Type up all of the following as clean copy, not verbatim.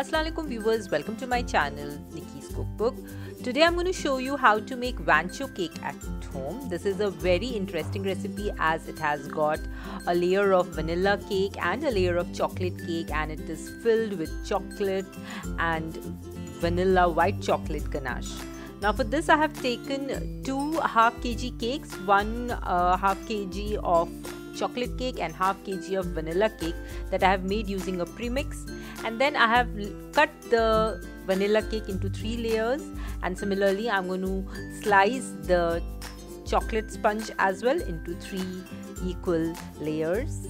Assalamualaikum viewers, welcome to my channel Nikki's Cookbook. Today I'm going to show you how to make Vancho cake at home. This is a very interesting recipe as it has got a layer of vanilla cake and a layer of chocolate cake, and it is filled with chocolate and vanilla white chocolate ganache. Now for this I have taken 2 half kg cakes, 1 half kg of chocolate cake and half kg of vanilla cake that I have made using a premix, and then I have cut the vanilla cake into 3 layers, and similarly I'm going to slice the chocolate sponge as well into 3 equal layers.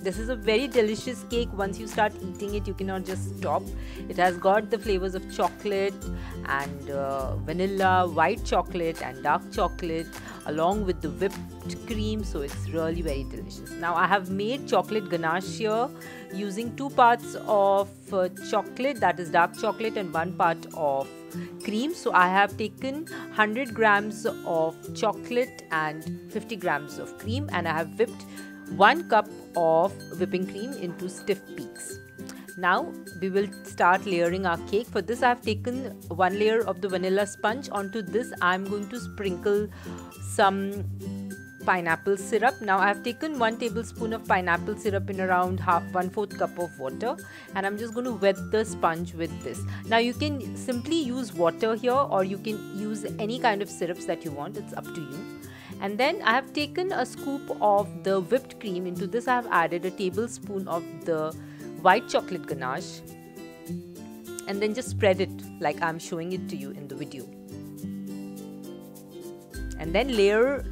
This is a very delicious cake. Once you start eating it, you cannot just stop. It has got the flavors of chocolate and vanilla, white chocolate and dark chocolate along with the whipped cream, so it's really very delicious. Now I have made chocolate ganache here using 2 parts of chocolate, that is dark chocolate, and 1 part of cream. So I have taken 100 grams of chocolate and 50 grams of cream, and I have whipped 1 cup of whipping cream into stiff peaks. Now we will start layering our cake. For this I have taken 1 layer of the vanilla sponge. Onto this I am going to sprinkle some pineapple syrup. Now I have taken 1 tablespoon of pineapple syrup in around 1/4 cup of water, and I'm just going to wet the sponge with this. Now you can simply use water here, or you can use any kind of syrups that you want, it's up to you. And then I have taken a scoop of the whipped cream. Into this I have added a tablespoon of the white chocolate ganache, and then just spread it like I'm showing it to you in the video. And then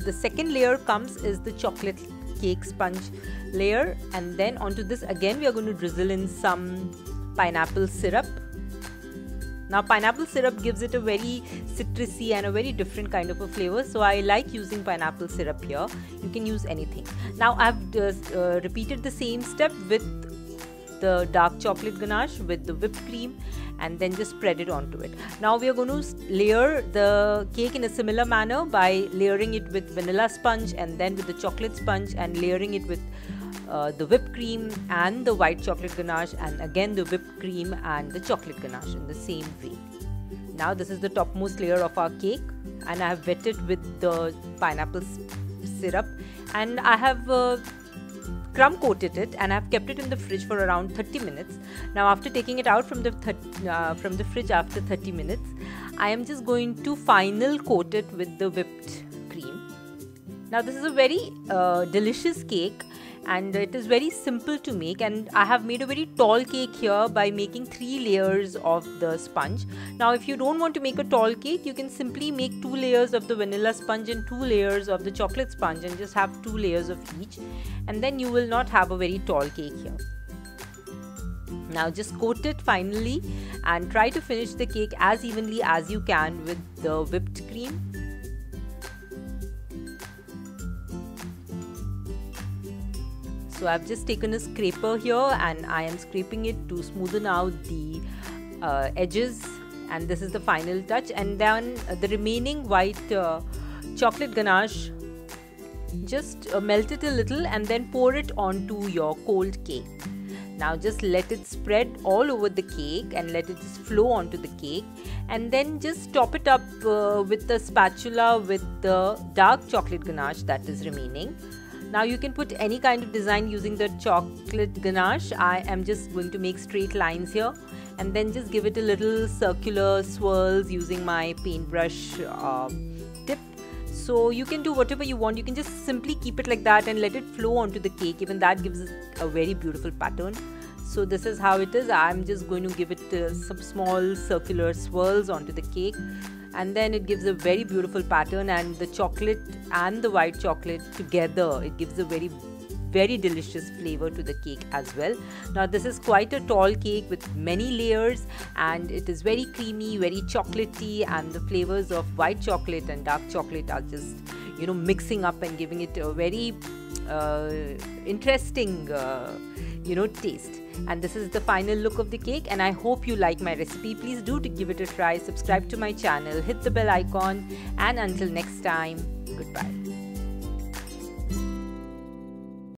the second layer comes is the chocolate cake sponge layer, and then onto this again we are going to drizzle in some pineapple syrup. Now pineapple syrup gives it a very citrusy and a very different kind of a flavor, so I like using pineapple syrup here. You can use anything. Now I've repeated the same step with the dark chocolate ganache with the whipped cream, and then just spread it onto it. Now we are going to layer the cake in a similar manner by layering it with vanilla sponge, and then with the chocolate sponge, and layering it with the whipped cream and the white chocolate ganache, and again the whipped cream and the chocolate ganache in the same way. Now this is the topmost layer of our cake, and I have wet it with the pineapple syrup, and I have crumb coated it, and I have kept it in the fridge for around 30 minutes. Now after taking it out from the fridge after 30 minutes, I am just going to final coat it with the whipped cream. Now this is a very delicious cake, and it is very simple to make, and I have made a very tall cake here by making 3 layers of the sponge. Now if you don't want to make a tall cake, you can simply make 2 layers of the vanilla sponge and 2 layers of the chocolate sponge, and just have 2 layers of each, and then you will not have a very tall cake here. Now just coat it finally, and try to finish the cake as evenly as you can with the whipped cream. So I've just taken a scraper here, and I am scraping it to smoothen out the edges, and this is the final touch. And then the remaining white chocolate ganache, just melt it a little and then pour it onto your cold cake. Now just let it spread all over the cake and let it just flow onto the cake, and then just top it up with the spatula with the dark chocolate ganache that is remaining. Now you can put any kind of design using the chocolate ganache. I am just going to make straight lines here, and then just give it a little circular swirls using my paintbrush tip. So you can do whatever you want. You can just simply keep it like that and let it flow onto the cake. Even that gives it a very beautiful pattern. So this is how it is. I'm just going to give it some small circular swirls onto the cake, and then it gives a very beautiful pattern, and the chocolate and the white chocolate together, it gives a very, very delicious flavor to the cake as well. Now this is quite a tall cake with many layers, and it is very creamy, very chocolatey, and the flavors of white chocolate and dark chocolate are just, mixing up and giving it a very interesting taste. And this is the final look of the cake, and I hope you like my recipe. Please do give it a try, subscribe to my channel, hit the bell icon, and until next time, goodbye.